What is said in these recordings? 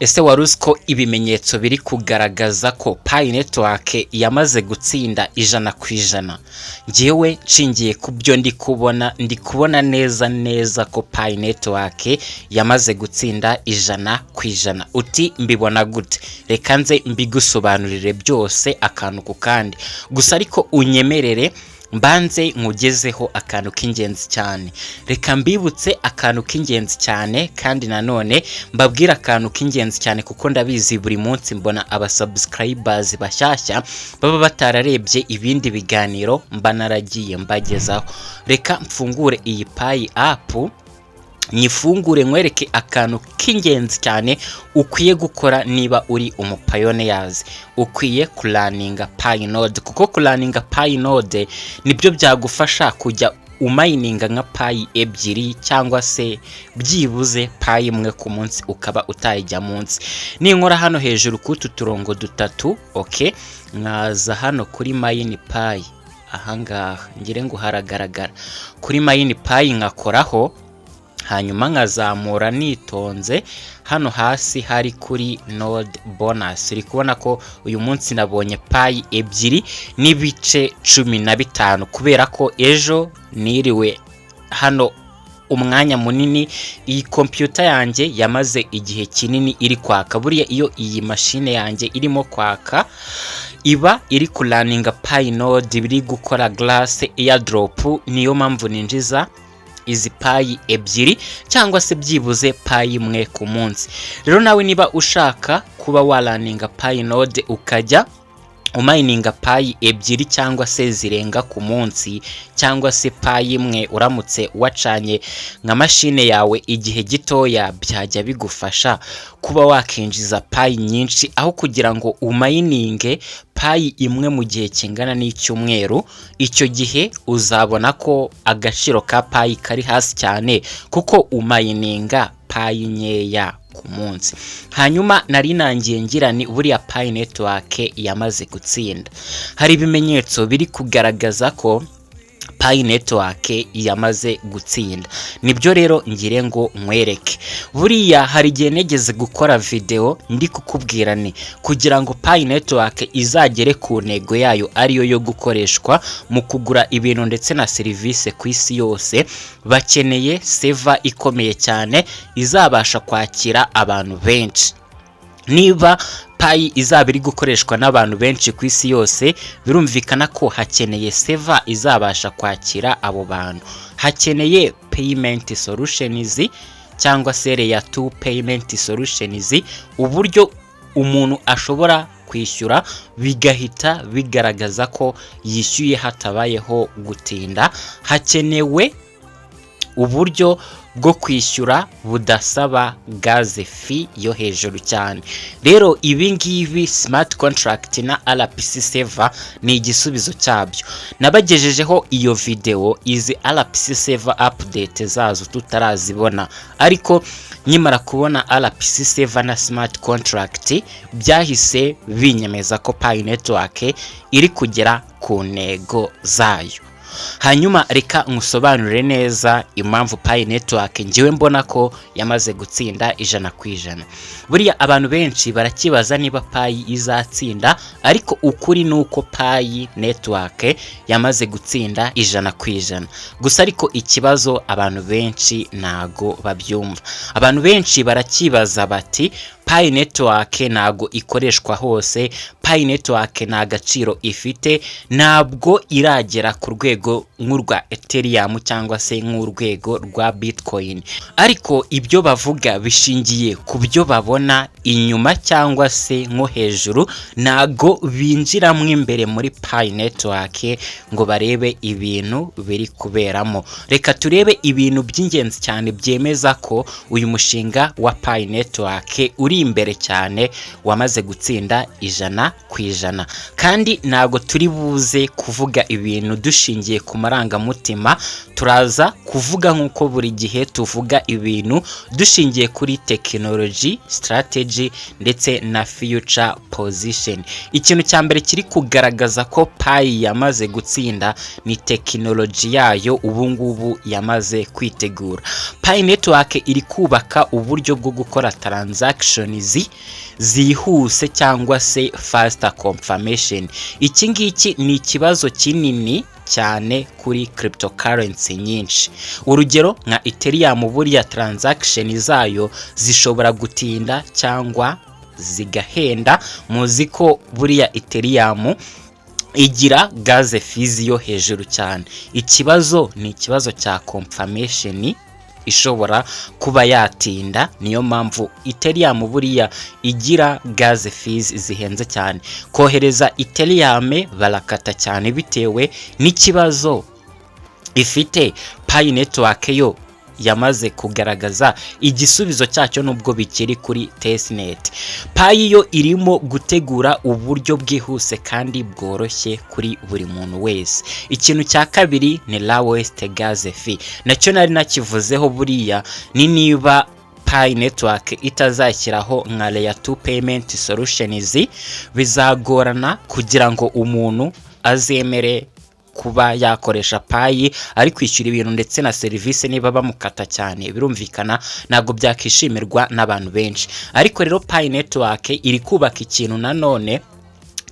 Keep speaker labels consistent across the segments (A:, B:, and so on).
A: Ese waruziko ibimenyetso biri kugaragaza ko Pi Network yamaze gutsinda 100%? Ngewe nshingiye ku byo ndi kubona neza ko Pi Network yamaze gutsinda 100%. Uti mbibona gute? Reka nze mbigusobanurire byose akantu ku kandi. Gusa ariko unyemerere mbanze nkugezeho akantu k'ingenzi cyane. Reka mbibutse akantu k'ingenzi cyane kandi nanone mbabwira akantu k'ingenzi cyane kuko ndabizi buri munsi mbona abasubscribers bashyashya baba batararebye ibindi biganiro mba naragiye mbagezaho. Reka mfungure iyi Pi app nyifungure nkwereke akantu k'ingenzi cyane ukwiye gukora niba uri umupioneers. Ukwiye kulaninga Pi node kuko kulaninga Pi node nibyo byagufasha kujya umayininga nka Pi ebyiri cyangwa se byibuze Pi imwe ku munsi ukaba utayijya munsi. Ninkora hano hejuru kutu turongo dutatu, okay, nkaza hano kuri Mine Pi ahangaha ngire ngo haragaragara kuri Mine Pi ngakoraho, hanyuma nkazamura nitonze hano hasi hari kuri node bonus. Uri kubona ko uyu munsi nabonye Pi ebyiri n'ibice 15 kubera ko ejo niriwe hano umwanya munini. Iyi computer yanjye yamaze igihe kinini iri kwaka. Buriya iyo iyi machine yanjye irimo kwaka iba iri kulaninga Pi node biri gukora glass airdrop, niyo mpamvu ninjiza izi Pi ebyiri cyangwa se byibuze Pi imwe ku munsi. Rero nawe niba ushaka kuba walaninga Pi node ukajya umayininga Pi ebyiri cyangwa se zirenga ku munsi cyangwa se Pi imwe uramutse wacanye nka machine yawe igihe gitoya, byajya bigufasha kuba wakinjiza Pi nyinshi aho kugira ngo umayininge Pi imwe mu gihe kingana n'icyumweru. Icyo gihe uzabona ko agaciro ka Pi kari hasi cyane kuko umayininga Pi nkeya ku munsi. Hanyuma nari nangiye ngira ni buriya Pi Network yamaze gutsinda. Hari ibimenyetso biri kugaragaza ko Pi Network yamaze gutsinda. Nibyo rero ngire ngo nkwereke. Buriya hari igihe negeze gukora video ndi kukubwira ni kugira ngo Pi Network izagere ku ntego yayo ariyo yo gukoreshwa mu kugura ibintu ndetse na service ku isi yose, bakeneye server ikomeye cyane izabasha kwakira abantu benshi. Niba Pi izaba iri gukoreshwa n'abantu benshi ku isi yose, birumvikana ko hakeneye server izabasha kwakira abo bantu. Hakeneye payment solutions cyangwa se layer 2 payment solutions, uburyo umuntu ashobora kwishyura bigahita bigaragaza ko yishyuye hatabayeho gutinda. Hakenewe uburyo bwo kwishyura budasaba gaze fee yo hejuru cyane. Rero ibi ngibi smart contract na RPC server ni igisubizo cyabyo. Nabagejejeho iyo video izi RPC server update zazo tutarazibona, ariko nyimara kubona RPC server na smart contract byahise binyemeza ko Pi Network iri kugera ku ntego zayo. Hanyuma reka nkusobanurire neza impamvu Pi Network ngiwe mbona ko yamaze gutsinda 100%. Buriya abantu benshi barakibaza niba Pi izatsinda, ariko ukuri nuko Pi Network yamaze gutsinda 100%. Gusa ariko ikibazo abantu benshi nago babyumva. Abantu benshi barakibaza bati Pi Network nago ikoreshwa hose, Pi Network na agaciro ifite, nabwo iragera ku rwego nk'urwa Ethereum cyangwa se nk'urwego rwa Bitcoin. Ariko ibyo bavuga bishingiye ku byo babona inyuma cyangwa se nko hejuru, nago binjiramo imbere muri Pi Network ngo barebe ibintu biri kuberamo. Reka turebe ibintu by'ingenzi cyane byemeza ko uyu mushinga wa Pi Network uri imbere cyane wamaze gutsinda 100%. Kandi nago turi buze kuvuga ibintu dushingiye ku marangamutima, turaza kuvuga nk'uko buri gihe tuvuga ibintu dushingiye kuri technology, strategy ndetse na future position. Ikintu cya mbere kiri kugaragaza ko Pi yamaze gutsinda ni technology yayo ubu ngubu yamaze kwitegura. Pi network iri kubaka uburyo bwo gukora transactions zihuse cyangwa se faster confirmation. Iki ngiki ni ikibazo kinini cyane kuri cryptocurrency nyinshi. Urugero nka Ethereum buriya transaction zayo zishobora gutinda cyangwa zigahenda. Muzi ko buriya Ethereum igira gas fees yo hejuru cyane. Ikibazo ni ikibazo cya confirmation ishobora kuba yatinda, niyo mpamvu Ethereum buriya igira gas fees zihenze cyane. Kohereza Ethereum barakata cyane bitewe n'ikibazo ifite. Pi network yo yamaze kugaragaza igisubizo cyacyo nubwo bikiri kuri testnet. Pi yo irimo gutegura uburyo bwihuse kandi bworoshye kuri buri muntu wese. Ikintu cya kabiri ni lowest gas fee. Nacyo nari nakivuzeho buriya ni niba Pi network itazashyiraho nka layer 2 payment solutions bizagorana kugira ngo umuntu azemere kuba yakoresha Pi ari kwishyura ibintu ndetse na service niba bamukata cyane. Birumvikana ntabwo byakishimirwa n'abantu benshi. Ariko rero Pi network iri kubaka ikintu nanone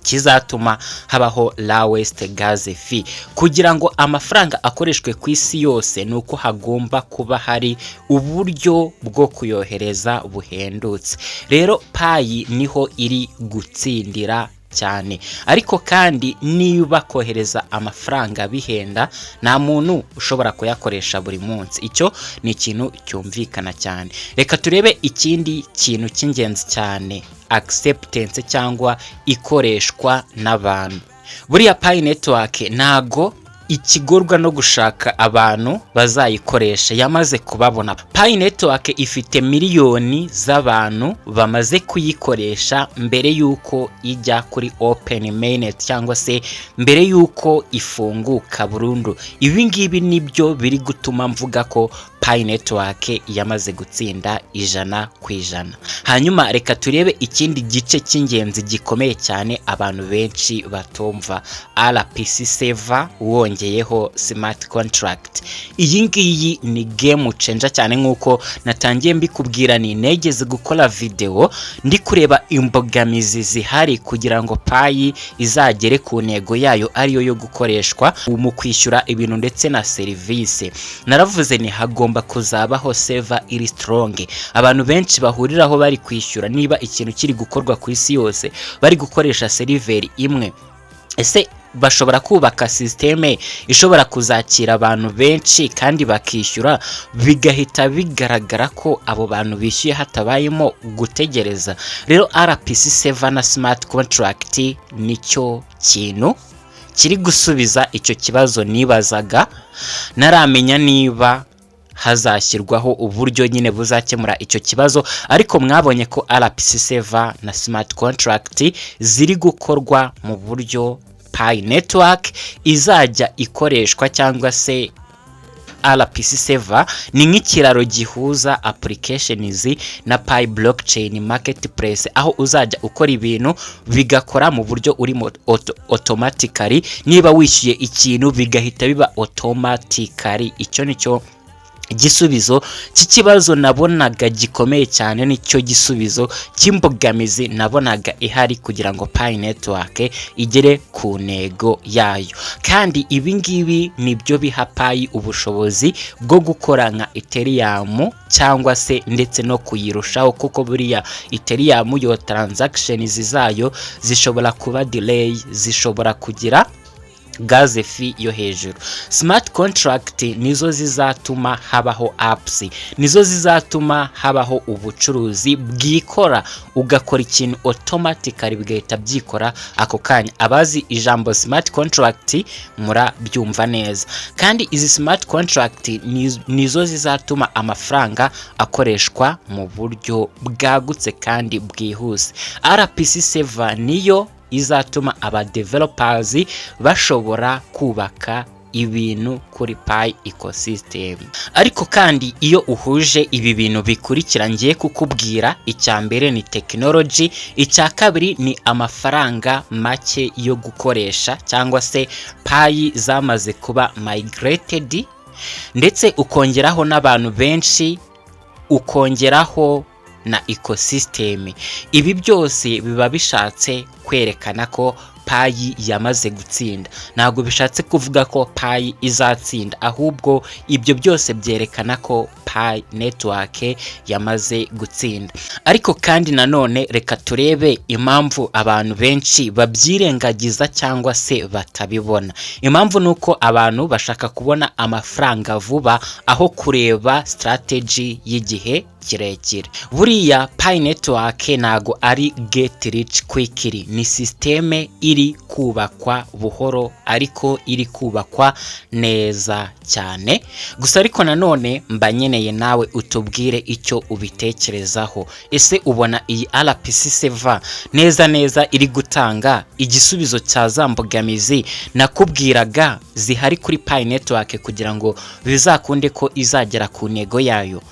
A: kizatuma habaho lowest gas fee. Kugira ngo amafaranga akoreshwe ku isi yose nuko hagomba kuba hari uburyo bwo kuyohereza buhendutse. Rero Pi niho iri gutsindira cyane. Ariko kandi niba kohereza amafaranga bihenda nta muntu ushobora kuyakoresha buri munsi. Icyo ni ikintu cyumvikana cyane. Reka turebe ikindi kintu cy'ingenzi cyane, acceptance cyangwa ikoreshwa n'abantu. Buriya Pi network ntago ikigorwa no gushaka abantu bazayikoresha, yamaze kubabona. Pi network ifite miliyoni z'abantu bamaze kuyikoresha mbere yuko ijya kuri open mainnet cyangwa se mbere yuko ifunguka burundu. Ibi ngibi nibyo biri gutuma mvuga ko Pi network yamaze gutsinda 100%. Hanyuma reka turebe ikindi gice cy'ingenzi gikomeye cyane abantu benshi batumva, RPC server wongeyeho smart contract. Iyi ngiyi ni game changer cyane nkuko natangiye mbikubwira. Ni negeze gukora video ndi kureba imbogamizi zihari kugira ngo Pi izagere ku ntego yayo ariyo yo gukoreshwa mu kwishyura ibintu ndetse na service. Naravuze ni hagomba kuzabaho server iri strong, abantu benshi bahuriraho bari kwishyura. Niba ikintu kiri gukorwa ku isi yose bari gukoresha server imwe, ese bashobora kubaka systeme ishobora kuzakira abantu benshi kandi bakishyura, bigahita bigaragara ko abo bantu bishyuye hatabayemo gutegereza. Rero RPC server na smart contract nicyo kintu kiri gusubiza icyo kibazo nibazaga. Naramenya niba hazashyirwaho uburyo nyine buzakemura icyo kibazo, ariko mwabonye ko RPC server na smart contract ziri gukorwa mu buryo Pi network izajya ikoreshwa, cyangwa se RPC server ni nk'ikiraro gihuza applications na Pi blockchain marketplace, aho uzajya ukora ibintu bigakora mu buryo uri automatically. Niba wishyuye ikintu bigahita biba automatically. Icyo nicyo igisubizo cy'ikibazo nabonaga gikomeye cyane, nicyo gisubizo cy'imbogamizi nabonaga ihari kugira ngo Pi network igere ku ntego yayo. Kandi ibi ngibi nibyo biha Pi ubushobozi bwo gukora nka Ethereum cyangwa se ndetse no kuyirushaho, kuko buriya Ethereum yo transactions zayo zishobora kuba delay, zishobora kugira gas fee yo hejuru. Smart contract nizo zizatuma habaho apps, nizo zizatuma habaho ubucuruzi bwikora, ugakora ikintu automatically bigahita byikora ako kanya. Abazi ijambo smart contract murabyumva neza. Kandi izi smart contract nizo zizatuma amafaranga akoreshwa mu buryo bwagutse kandi bwihuse. RPC server niyo izatuma aba developers bashobora kubaka ibintu kuri Pi ecosystem. Ariko kandi iyo uhuje ibi bintu bikurikira ngiye kukubwira, icya mbere ni technology, icya kabiri ni amafaranga make yo gukoresha cyangwa se Pi zamaze kuba migrated, ndetse ukongeraho n'abantu benshi, ukongeraho na ecosystem. Ibi byose biba bishatse kwerekana ko Pi yamaze gutsinda. Ntabwo bishatse kuvuga ko Pi izatsinda, ahubwo ibyo byose byerekana ko Pi network yamaze gutsinda. Ariko kandi nanone reka turebe impamvu abantu benshi babyirengagiza cyangwa se batabibona. Impamvu nuko abantu bashaka kubona amafaranga vuba aho kureba strategy y'igihe kirekire. Buriya Pi network nago ari get rich quickly, ni systeme iri kubakwa buhoro ariko iri kubakwa neza cyane. Gusa ariko nanone mba nyeneye nawe utubwire icyo ubitekerezaho. Ese ubona iyi RPC7 neza iri gutanga igisubizo cya zambogamizi nakubwiraga zihari kuri Pi network kugira ngo bizakunde ko izagera ku ntego yayo?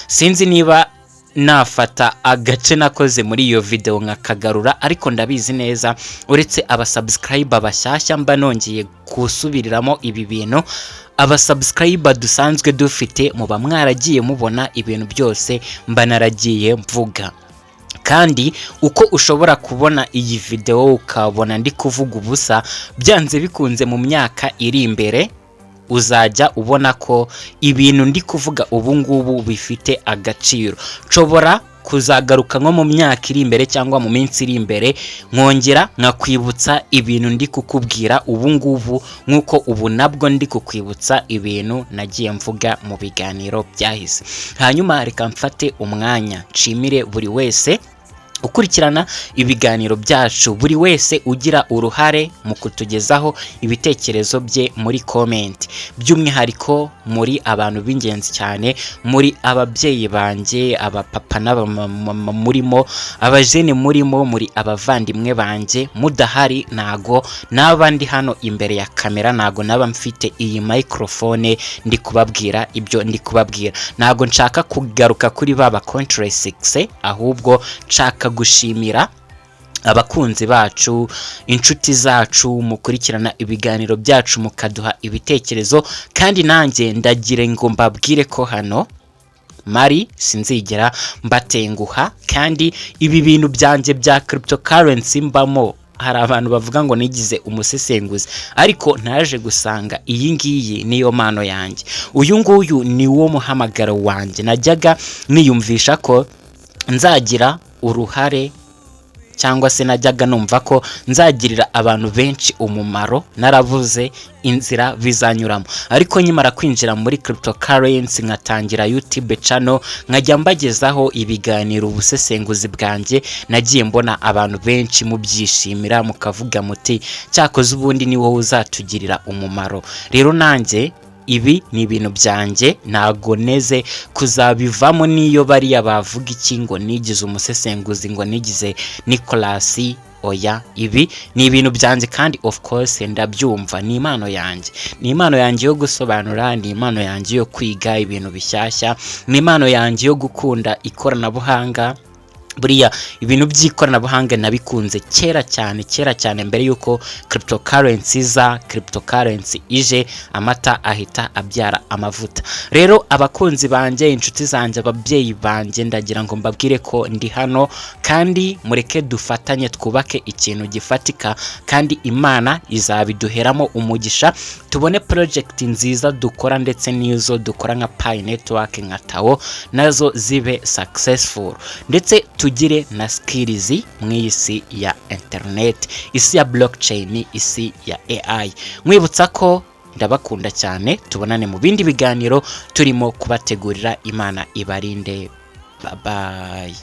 A: Sinzi niba nafata agace nakoze muri iyo video nkakagarura, ariko ndabizi neza uretse abasubscriber bashyashya mba nongeye kusubiriramo ibi bintu. Abasubscriber dusanzwe dufite muba mwaragiye mubona ibintu byose mba naragiye mvuga. Kandi uko ushobora kubona iyi video ukabona ndi kuvuga ubusa, byanze bikunze mu myaka iri imbere uzajya ubona ko ibintu ndi kuvuga ubu ngubu bifite agaciro. Nshobora kuzagaruka nko mu myaka iri imbere cyangwa mu minsi iri imbere nkongera nkakwibutsa ibintu ndi kukubwira ubu ngubu, nkuko ubu nabwo ndi kukwibutsa ibintu nagiye mvuga mu biganiro byahise. Hanyuma reka mfate umwanya nshimire buri wese ukurikirana ibiganiro byacu, buri wese ugira uruhare mu kutugezaho ibitekerezo bye muri comment. By'umwihariko muri abantu b'ingenzi cyane, muri ababyeyi banjye, abapapa n'abamama murimo, abajene murimo, muri abavandimwe banjye. Mudahari nago n'abandi hano imbere ya kamera, nago naba mfite iyi microphone ndi kubabwira ibyo ndi kubabwira. Nago nshaka kugaruka kuri baba Contre 6, ahubwo nshaka gushimira abakunzi bacu, inshuti zacu mukurikirana ibiganiro byacu mukaduha ibitekerezo. Kandi nanjye ndagire ngo mbabwire ko hano mari sinzigera mbatenguha, kandi ibi bintu byanjye bya cryptocurrency mbamo hari abantu bavuga ngo nigize umusesenguzi, ariko naje gusanga iyi ngiyi niyo mano yanjye. Uyu nguyu ni wo muhamagaro wanjye. Najyaga niyumvisha ko nzagira uruhare cyangwa se najyaga numva ko nzagirira abantu benshi umumaro, naravuze inzira bizanyuramo. Ariko nyimara kwinjira muri cryptocurrency nkatangira YouTube channel nkajya mbagezaho ibiganiro ubusesenguzi bwanjye, nagiye mbona abantu benshi mubyishimira mukavuga muti cyakoze ubundi ni wowe uzatugirira umumaro. Rero nanjye ibi ni ibintu byanjye, ntago neze kuzabivamo niyo bariya bavuga iki ngo nigize umusesenguzi, ngo nigize Nicolas. Oya, ibi ni ibintu byanjye kandi of course ndabyumva. Ni impano yanjye, ni impano yanjye yo gusobanura, ni impano yanjye yo kwiga ibintu bishyashya, ni impano yanjye yo gukunda ikoranabuhanga. Buriya ibintu by'ikoranabuhanga nabikunze kera cyane mbere yuko cryptocurrency ije amata ahita abyara amavuta. Rero abakunzi banje, inshuti zanjye, ababyeyi banje, ndagira ngo mbabwire ko ndi hano, kandi mureke dufatanye twubake ikintu gifatika, kandi Imana izabiduheramo umugisha, tubone project nziza dukora, ndetse n'izo dukora nka Pi network nka Tao nazo zibe successful, ndetse tugire na skills mw'isi ya internet, isi ya blockchain, isi ya AI. Mwibutsa ko ndabakunda cyane, tubonane mu bindi biganiro turimo kubategurira. Imana ibarinde. Bye bye.